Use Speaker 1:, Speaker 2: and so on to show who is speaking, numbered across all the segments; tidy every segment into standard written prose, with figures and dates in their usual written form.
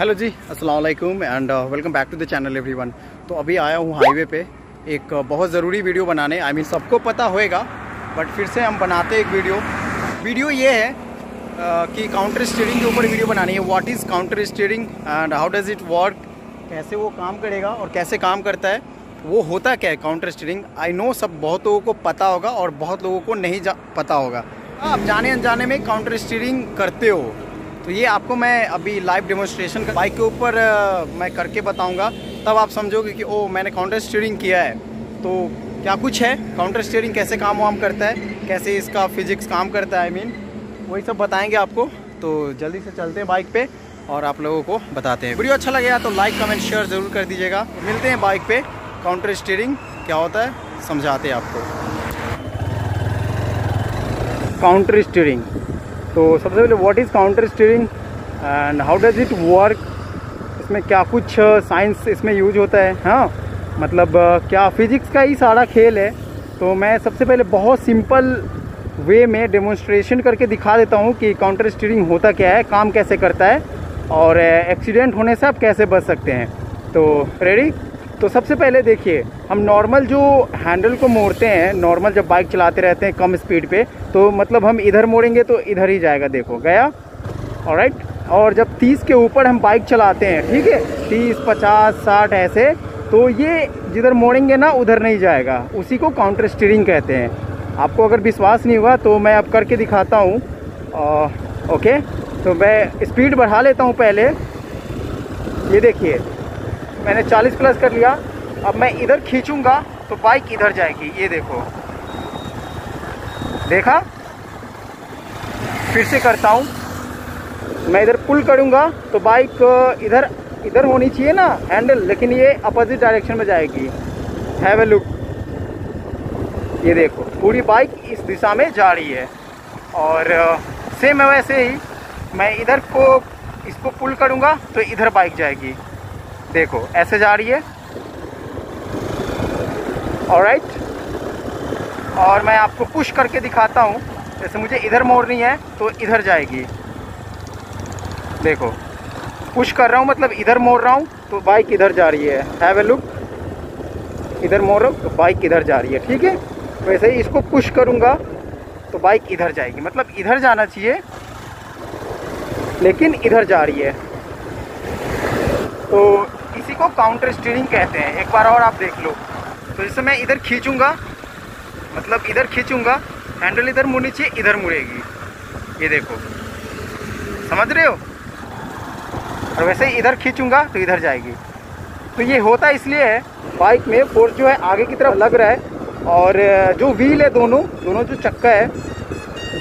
Speaker 1: Hello ji, अस्सलाम वालेकुम and welcome back to the channel everyone. तो अभी आया हूँ हाईवे पे एक बहुत ज़रूरी वीडियो बनाने। आई मीन सबको पता होएगा बट फिर से हम बनाते एक वीडियो ये है कि काउंटर स्टीयरिंग के ऊपर वीडियो बनानी है। What is counter steering and how does it work, कैसे वो काम करेगा और कैसे काम करता है, वो होता क्या है काउंटर स्टीयरिंग। आई नो सब बहुत लोगों को पता होगा और बहुत लोगों को नहीं पता होगा। आप जाने अनजाने में काउंटर स्टीयरिंग करते हो, तो ये आपको मैं अभी लाइव डेमोन्स्ट्रेशन बाइक के ऊपर मैं करके बताऊंगा, तब आप समझोगे कि ओ मैंने काउंटर स्टीयरिंग किया है। तो क्या कुछ है काउंटर स्टीयरिंग, कैसे काम वाम करता है, कैसे इसका फिजिक्स काम करता है, आई मीन वही सब बताएंगे आपको। तो जल्दी से चलते हैं बाइक पे और आप लोगों को बताते हैं। वीडियो अच्छा लगेगा तो लाइक कमेंट शेयर ज़रूर कर दीजिएगा। मिलते हैं बाइक पे, काउंटर स्टीयरिंग क्या होता है समझाते हैं आपको। काउंटर स्टीयरिंग, तो सबसे पहले what is counter steering and how does it work, इसमें क्या कुछ साइंस इसमें यूज होता है। हाँ, मतलब क्या फिजिक्स का ही सारा खेल है। तो मैं सबसे पहले बहुत सिंपल वे में डेमोन्स्ट्रेशन करके दिखा देता हूँ कि काउंटर स्टीयरिंग होता क्या है, काम कैसे करता है और एक्सीडेंट होने से आप कैसे बच सकते हैं। तो रेडी। तो सबसे पहले देखिए, हम नॉर्मल जो हैंडल को मोड़ते हैं, नॉर्मल जब बाइक चलाते रहते हैं कम स्पीड पे, तो मतलब हम इधर मोड़ेंगे तो इधर ही जाएगा, देखो गया, ऑलराइट। और जब 30 के ऊपर हम बाइक चलाते हैं, ठीक है, 30, 50, 60 ऐसे, तो ये जिधर मोड़ेंगे ना उधर नहीं जाएगा, उसी को काउंटर स्टीयरिंग कहते हैं। आपको अगर विश्वास नहीं हुआ तो मैं अब करके दिखाता हूँ। ओके, तो मैं स्पीड बढ़ा लेता हूँ पहले। ये देखिए मैंने 40 प्लस कर लिया। अब मैं इधर खींचूंगा तो बाइक इधर जाएगी, ये देखो, देखा। फिर से करता हूँ, मैं इधर पुल करूँगा तो बाइक इधर होनी चाहिए ना हैंडल, लेकिन ये अपोजिट डायरेक्शन में जाएगी। हैव ए लुक, ये देखो पूरी बाइक इस दिशा में जा रही है। और सेम वैसे ही मैं इधर को इसको पुल करूँगा तो इधर बाइक जाएगी, देखो ऐसे जा रही है, ऑलराइट। और मैं आपको पुश करके दिखाता हूँ, जैसे मुझे इधर मोड़नी है तो इधर जाएगी, देखो पुश कर रहा हूँ मतलब इधर मोड़ रहा हूँ तो बाइक इधर जा रही है। हैव ए लुक, इधर मोड़ रहा हूँ तो बाइक इधर जा रही है, ठीक है। वैसे ही इसको पुश करूँगा तो बाइक इधर जाएगी, मतलब इधर जाना चाहिए लेकिन इधर जा रही है। तो इसी को काउंटर स्टीयरिंग कहते हैं। एक बार और आप देख लो। तो जैसे मैं इधर खींचूंगा, मतलब इधर खींचूंगा, हैंडल इधर मुड़नी चाहिए, इधर मुड़ेगी, ये देखो, समझ रहे हो। और वैसे ही इधर खींचूंगा तो इधर जाएगी। तो ये होता इसलिए है, बाइक में फोर्स जो है आगे की तरफ लग रहा है और जो व्हील है, दोनों जो चक्का है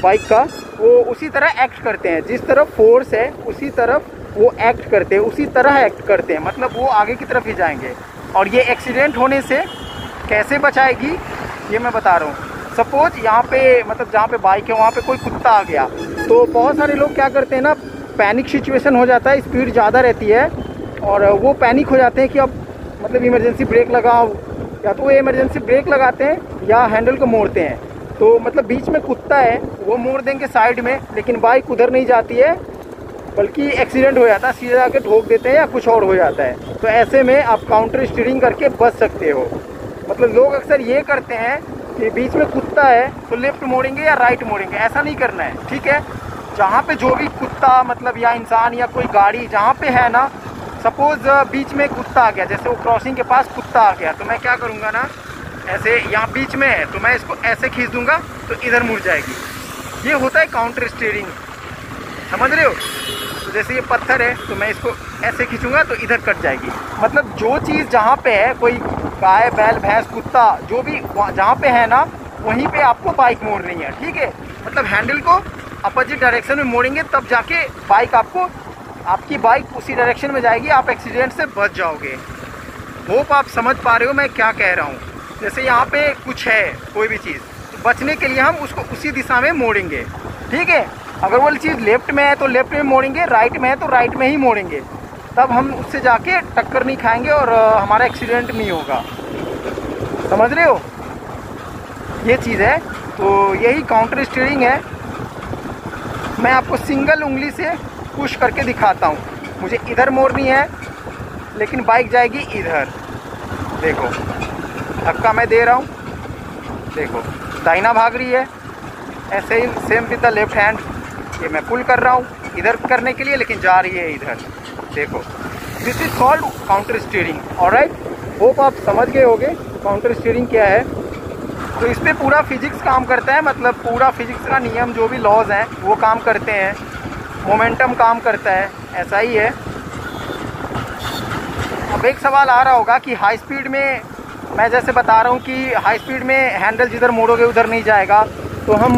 Speaker 1: बाइक का, वो उसी तरह एक्ट करते हैं। जिस तरफ फोर्स है उसी तरफ वो एक्ट करते हैं, उसी तरह एक्ट करते हैं, मतलब वो आगे की तरफ ही जाएंगे। और ये एक्सीडेंट होने से कैसे बचाएगी ये मैं बता रहा हूँ। सपोज यहाँ पे, मतलब जहाँ पे बाइक है वहाँ पे कोई कुत्ता आ गया, तो बहुत सारे लोग क्या करते हैं ना, पैनिक सिचुएशन हो जाता है, स्पीड ज़्यादा रहती है और वो पैनिक हो जाते हैं कि अब मतलब इमरजेंसी ब्रेक लगाओ, या तो वो इमरजेंसी ब्रेक लगाते हैं या हैंडल को मोड़ते हैं। तो मतलब बीच में कुत्ता है, वो मोड़ देंगे साइड में, लेकिन बाइक उधर नहीं जाती है, बल्कि एक्सीडेंट हो जाता है, सीधा आके ठोक देते हैं या कुछ और हो जाता है। तो ऐसे में आप काउंटर स्टीयरिंग करके बच सकते हो। मतलब लोग अक्सर ये करते हैं कि बीच में कुत्ता है तो लेफ्ट मोड़ेंगे या राइट मोड़ेंगे, ऐसा नहीं करना है, ठीक है। जहाँ पे जो भी कुत्ता, मतलब या इंसान या कोई गाड़ी जहाँ पे है ना, सपोज बीच में कुत्ता आ गया, जैसे वो क्रॉसिंग के पास कुत्ता आ गया, तो मैं क्या करूँगा ना, ऐसे यहाँ बीच में है तो मैं इसको ऐसे खींच दूंगा तो इधर मुड़ जाएगी। ये होता है काउंटर स्टीयरिंग, समझ रहे हो। तो जैसे ये पत्थर है तो मैं इसको ऐसे खींचूंगा तो इधर कट जाएगी। मतलब जो चीज़ जहाँ पे है, कोई गाय बैल भैंस कुत्ता जो भी जहाँ पे है ना, वहीं पे आपको बाइक मोड़नी है, ठीक है। मतलब हैंडल को अपोजिट डायरेक्शन में मोड़ेंगे तब जाके बाइक आपकी बाइक उसी डायरेक्शन में जाएगी, आप एक्सीडेंट से बच जाओगे। होप आप समझ पा रहे हो मैं क्या कह रहा हूँ। जैसे यहाँ पे कुछ है कोई भी चीज़, तो बचने के लिए हम उसको उसी दिशा में मोड़ेंगे, ठीक है। अगर वो चीज़ लेफ्ट में है तो लेफ्ट में मोड़ेंगे, राइट में है तो राइट में ही मोड़ेंगे, तब हम उससे जाके टक्कर नहीं खाएंगे और हमारा एक्सीडेंट नहीं होगा, समझ रहे हो। ये चीज़ है, तो यही काउंटर स्टीयरिंग है। मैं आपको सिंगल उंगली से पुश करके दिखाता हूँ, मुझे इधर मोड़नी है, लेकिन बाइक जाएगी इधर। देखो धक्का मैं दे रहा हूँ, देखो दाहिना भाग रही है। ऐसे ही same with the left hand, ये मैं पुल कर रहा हूँ इधर करने के लिए, लेकिन जा रही है इधर। देखो this is called counter steering. Alright, hope आप समझ गए होगे काउंटर स्टीयरिंग क्या है। तो इस पर पूरा फिजिक्स काम करता है, मतलब पूरा फिजिक्स का नियम जो भी लॉज हैं वो काम करते हैं, मोमेंटम काम करता है, ऐसा ही है। अब एक सवाल आ रहा होगा कि हाई स्पीड में, मैं जैसे बता रहा हूँ कि हाई स्पीड में हैंडल जिधर मोड़ोगे उधर नहीं जाएगा, तो हम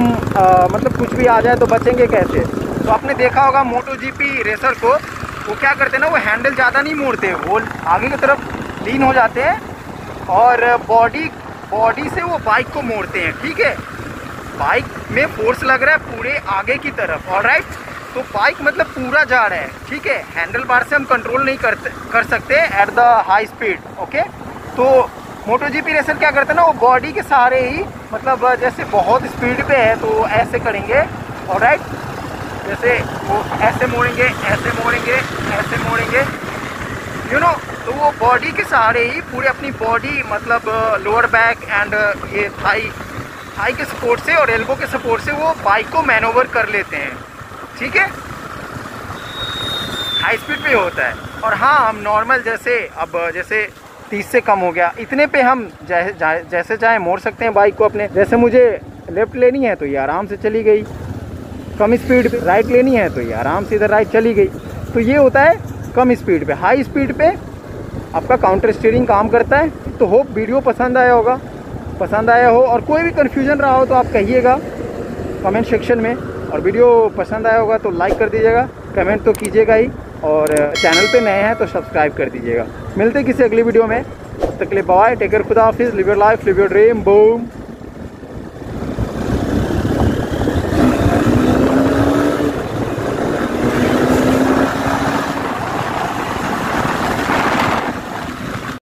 Speaker 1: मतलब कुछ भी आ जाए तो बचेंगे कैसे। तो आपने देखा होगा मोटो जीपी रेसर को, वो क्या करते हैं ना, वो हैंडल ज़्यादा नहीं मोड़ते, वो आगे की तरफ लीन हो जाते हैं और बॉडी से वो बाइक को मोड़ते हैं। ठीक है, बाइक में फोर्स लग रहा है पूरे आगे की तरफ। ऑलराइट, तो बाइक मतलब पूरा जा रहा है। ठीक है, हैंडल बार से हम कंट्रोल नहीं कर सकते at the high speed. Okay, तो मोटो जीपी रेसर क्या करते हैं ना, वो बॉडी के सहारे ही, मतलब जैसे बहुत स्पीड पे है तो ऐसे करेंगे। ऑलराइट, जैसे वो ऐसे मोड़ेंगे, ऐसे मोड़ेंगे, ऐसे मोड़ेंगे, यू नो। तो वो बॉडी के सहारे ही पूरे अपनी बॉडी, मतलब लोअर बैक एंड ये थाई के सपोर्ट से और एल्बो के सपोर्ट से वो बाइक को मैनोवर कर लेते हैं। ठीक है, हाई स्पीड पे होता है। और हाँ, हम नॉर्मल जैसे अब जैसे 30 से कम हो गया, इतने पे हम जैसे चाहे मोड़ सकते हैं बाइक को अपने। जैसे मुझे लेफ्ट लेनी है तो ये आराम से चली गई कम स्पीड पे, राइट लेनी है तो ये आराम से इधर राइट चली गई। तो ये होता है कम स्पीड पे। हाई स्पीड पे आपका काउंटर स्टीयरिंग काम करता है। तो होप वीडियो पसंद आया होगा, पसंद आया हो और कोई भी कन्फ्यूजन रहा हो तो आप कहिएगा कमेंट सेक्शन में। और वीडियो पसंद आया होगा तो लाइक कर दीजिएगा, कमेंट तो कीजिएगा ही, और चैनल पे नए हैं तो सब्सक्राइब कर दीजिएगा। मिलते किसी अगली वीडियो में, तब तक के लिए बाय, टेक केयर, खुदा हाफिज़, live your life, live your dream, boom.